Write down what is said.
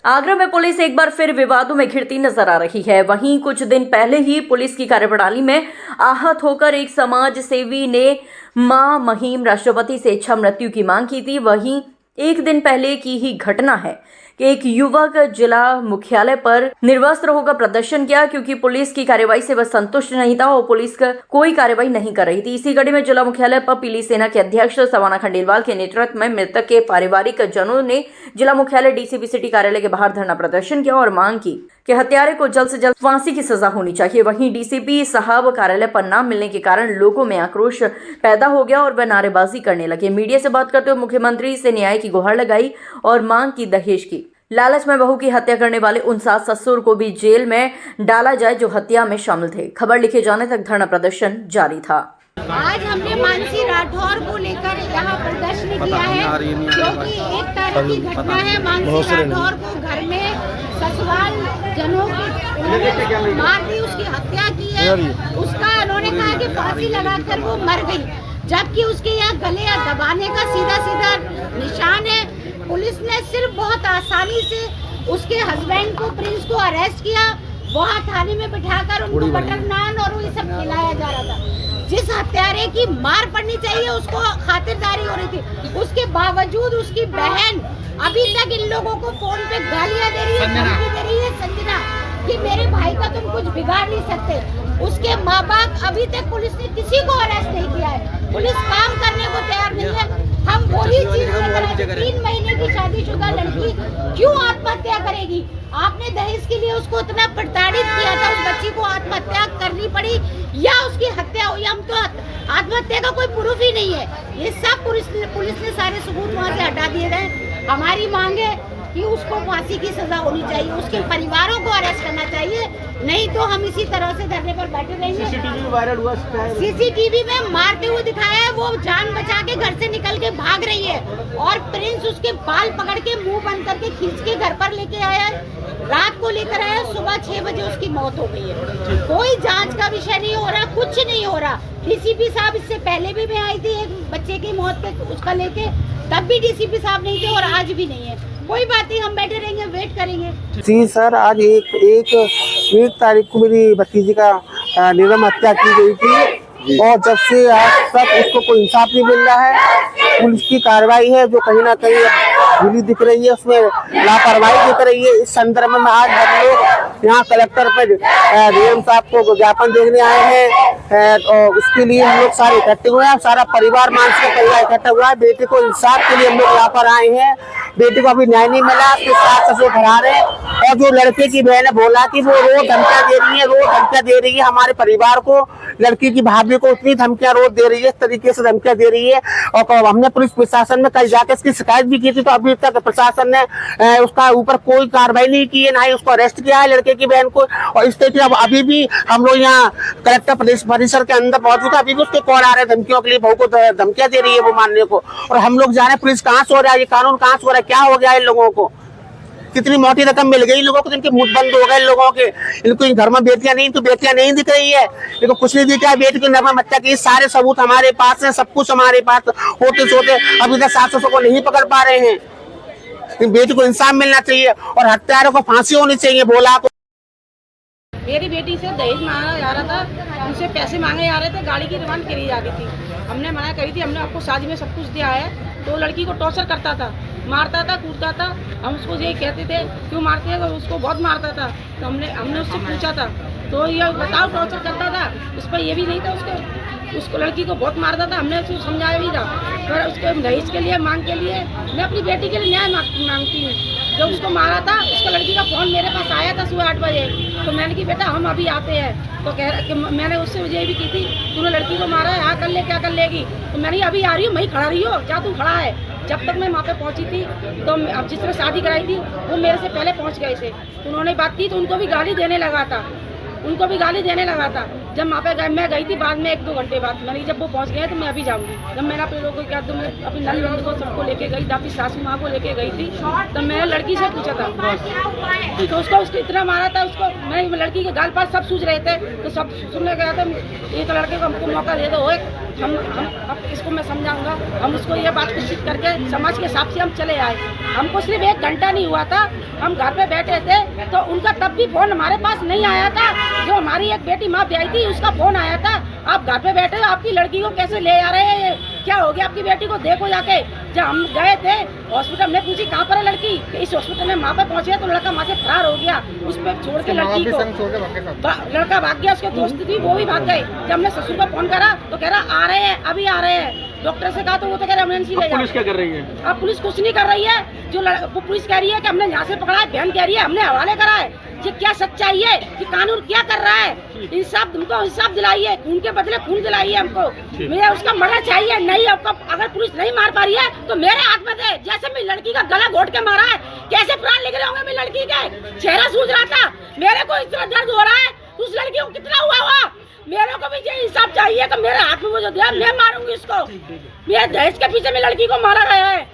आगरा में पुलिस एक बार फिर विवादों में घिरती नजर आ रही है। वहीं कुछ दिन पहले ही पुलिस की कार्यप्रणाली में आहत होकर एक समाज सेवी ने मां महिम राष्ट्रपति से इच्छा मृत्यु की मांग की थी। वहीं एक दिन पहले की ही घटना है कि एक युवक जिला मुख्यालय पर निर्वस्त्र होकर प्रदर्शन किया क्योंकि पुलिस की कार्रवाई से वह संतुष्ट नहीं था और पुलिस का कोई कार्रवाई नहीं कर रही थी। इसी कड़ी में जिला मुख्यालय पर पीली सेना के अध्यक्ष सवाना खंडेलवाल के नेतृत्व में मृतक के पारिवारिक जनों ने जिला मुख्यालय डीसीपी सिटी कार्यालय के बाहर धरना प्रदर्शन किया और मांग की कि हत्यारे को जल्द से जल्द फांसी की सजा होनी चाहिए। वहीं डीसीपी साहब कार्यालय पर न मिलने के कारण लोगों में आक्रोश पैदा हो गया और वह नारेबाजी करने लगे। मीडिया से बात करते हुए मुख्यमंत्री से न्याय की गुहार लगाई और मांग की दहेज की। लालच में बहू की हत्या करने वाले उन सास ससुर को भी जेल में डाला जाए जो हत्या में शामिल थे। खबर लिखे जाने तक धरना प्रदर्शन जारी था। आज हमने मानसी राठौर को लेकर यहाँ प्रदर्शन किया है क्योंकि एक तारीख की घटना है। मानसी राठौर को घर में ससुराल जनों की मार दी, उसकी हत्या की है। उसका उन्होंने कहा कि फांसी लगाकर वो मर गई, जबकि उसके यहाँ गले या दबाने का सीधा सीधा निशान है। पुलिस ने सिर्फ बहुत आसानी से उसके हस्बैंड को, प्रिंस को अरेस्ट किया। वहाँ थाने में बिठाकर उनको बटर नान और ये सब खिलाया जा रहा था। जिस हत्यारे की मार पड़नी चाहिए उसको खातिरदारी हो रही थी, उसके बावजूद उसकी बहन अभी तक इन लोगों को फोन पे गालियां दे रही है, संजना, कि मेरे भाई का तुम कुछ बिगाड़ नहीं सकते। उसके माँ बाप, अभी तक पुलिस ने किसी को अरेस्ट नहीं किया है। पुलिस काम करने को तैयार नहीं है। हम वही चीज 3 महीने की शादीशुदा लड़की क्यों आत्महत्या करेगी? आपने दहेज के लिए उसको इतना प्रताड़ित किया था, उस बच्ची को आत्महत्या करनी पड़ी या उसकी हत्या हुई? हम तो आत्महत्या का कोई प्रूफ ही नहीं है। ये सब पुलिस ने सारे सबूत वहाँ से हटा दिए गए। हमारी मांग है कि उसको फांसी की सजा होनी चाहिए, उसके परिवारों को अरेस्ट करना चाहिए, नहीं तो हम इसी तरह से धरने पर बैठे रहेंगे। सीसीटीवी वायरल हुआ, सीसीटीवी में मारते हुए दिखाया है, वो जान बचा के घर से निकल के भाग रही है और प्रिंस उसके बाल पकड़ के मुंह बंद करके खींच के घर पर लेके आया है। रात को लेकर आया, सुबह 6 बजे उसकी मौत हो गई है। कोई जांच का विषय नहीं हो रहा, कुछ नहीं हो रहा। डीसीपी साहब इससे पहले भी आई थी एक बच्चे की मौत पे उसका लेके, तब भी डीसीपी साहब नहीं थे और आज भी नहीं है। कोई बात नहीं, हम बैठे रहेंगे, वेट करेंगे। जी सर, आज एक तारीख को मेरी भतीजी का निर्मम हत्या की गई थी और जब से आज तक उसको कोई इंसाफ नहीं मिल रहा है। पुलिस की कार्रवाई है जो कहीं ना कहीं ढीली दिख रही है, उसमें लापरवाही दिख रही है। इस संदर्भ में आज हम लोग यहाँ कलेक्टर पर डीएम साहब को ज्ञापन देने आए हैं और उसके लिए हम लोग सारे इकट्ठे हुए हैं। सारा परिवार, मानसिक परिवार इकट्ठा हुआ है। बेटे को इंसाफ के लिए हम लोग यहाँ पर आए हैं। बेटे को अभी न्याय नहीं मिला, उसके सास ससुर भरा रहे और जो लड़के की बहन है बोला कि वो रोज धमकियां दे रही है हमारे परिवार को। लड़की की भाभी को इतनी धमकियां रोज दे रही है, इस तरीके से धमकियां दे रही है। और हमने पुलिस प्रशासन में कल जाकर इसकी शिकायत भी की थी, तो अभी तक प्रशासन ने उसका ऊपर कोई कार्रवाई नहीं की है, ना ही उसको अरेस्ट किया है लड़के की बहन को। और इस तरीके अब अभी भी हम लोग यहाँ कलेक्टर परिसर के अंदर मौजूद है, अभी भी उसके कॉल आ रहे हैं धमकियों के लिए। बहू को धमकियां दे रही है वो मानने को, और हम लोग जा रहे हैं पुलिस कहाँ से हो रहा है, ये कानून कहाँ से हो रहा है, क्या हो गया इन लोगों को? कितनी मोटी रकम मिल गई लोगों को, जिनके मुंह बंद हो गए लोगों के। इनको घर में बेटियां नहीं दिख रही है, इनको कुछ नहीं दिख रहा है। बेटी की नर्म हत्या की सारे सबूत हमारे पास है, सब कुछ हमारे पास होते सोते अभी तक सास ससुर को नहीं पकड़ पा रहे हैं। बेटी को इंसाफ मिलना चाहिए और हत्यारों को फांसी होनी चाहिए। बोला मेरी बेटी से दहेज मांगा जा रहा था, उनसे पैसे मांगे जा रहे थे, गाड़ी की डिमांड करी जा रही थी। हमने मना करी थी, हमने आपको शादी में सब कुछ दिया है। तो लड़की को टॉर्चर करता था, मारता था, कूदता था। हम उसको ये कहते थे क्यों मारते हैं, तो उसको बहुत मारता था। तो हमने उससे पूछा था, तो ये बताओ टॉर्चर करता था। उस पर ये भी नहीं था, उसको लड़की को बहुत मारता था। हमने उसको समझाया भी था, पर उसको दहेज के लिए मांग के लिए मैं अपनी बेटी के लिए न्याय मांगती हूँ। जब उसको मारा था, उसका लड़की का फोन मेरे पास आया था सुबह 8 बजे। तो मैंने कि बेटा हम अभी आते हैं। तो कह रहा कि मैंने उससे ये भी की थी, तूने लड़की को मारा है, हाँ कर ले, क्या कर लेगी? तो मैंने अभी आ रही हूँ, वहीं खड़ा रही हो, क्या तू खड़ा है? जब तक मैं वहाँ पे पहुँची थी, तो अब जिसने शादी कराई थी वो मेरे से पहले पहुँच गए थे। तो उन्होंने बात की तो उनको भी गाली देने लगा था। जब वहाँ पे मैं गई थी बाद में 1-2 घंटे बाद, मैंने जब वो पहुँच गए तो मैं अभी जाऊँगी। जब मैंने अपने लोगों को क्या तो मैं अपनी नंद को सबको लेके गई, अपनी सासू माँ को लेके गई थी, तब मैंने लड़की से पूछा था तो उसको इतना मारा था, उसको मैं लड़की के गाल पास सब सूझ रहे थे, तो सब सुनने गया था, एक लड़के को हमको मौका दे दो, हम अब इसको मैं समझाऊंगा। हम उसको ये बात कोशिश करके समाज के हिसाब से हम चले आए। हमको सिर्फ 1 घंटा नहीं हुआ था, हम घर पे बैठे थे तो उनका तब भी फोन हमारे पास नहीं आया था। जो हमारी एक बेटी माँ ब्याई थी उसका फोन आया था, आप घर पे बैठे हो, आपकी लड़की को कैसे ले आ रहे हैं, क्या हो गया आपकी बेटी को, देखो जाके। जब हम गए थे हॉस्पिटल में, पूछी कहाँ पर है लड़की, इस हॉस्पिटल में वहाँ पे पहुँचे तो लड़का वहाँ से फरार हो गया, उस पर छोड़ के लड़की को लड़का भाग गया, उसके दोस्त थी वो भी भाग गए। जब हमने ससुर को फोन करा तो कह रहा आ रहे हैं, अभी आ रहे हैं। डॉक्टर से कहा तो वो तो कह रहे एमरजेंसी ले जाओ। पुलिस क्या कर रही है? अब पुलिस कुछ नहीं कर रही है, वो पुलिस कह रही है कि हमने यहाँ से पकड़ा है, बहन कह रही है हमने हवाले करा है। ये क्या सच्चाई है कि कानून क्या कर रहा है? इंसाफ, तुमको इंसाफ दिलाइए, खून के बदले खून दिलाइए हमको। मुझे उसका मर्डर चाहिए। नहीं, अगर पुलिस नहीं मार पा रही है तो मेरे हाथ में दे। जैसे मेरी लड़की का गला घोट के मारा है, कैसे प्राण निकले होंगे मेरी लड़की के? चेहरा सूझ रहा था, मेरे को इतना दर्द हो रहा है, उस लड़की को कितना हुआ होगा? मेरे को भी ये इंसाफ चाहिए कि मेरे हाथ में वो जो दिया मैं मारूंगी इसको। मेरे दहेज के पीछे मेरी लड़की को मारा गया है।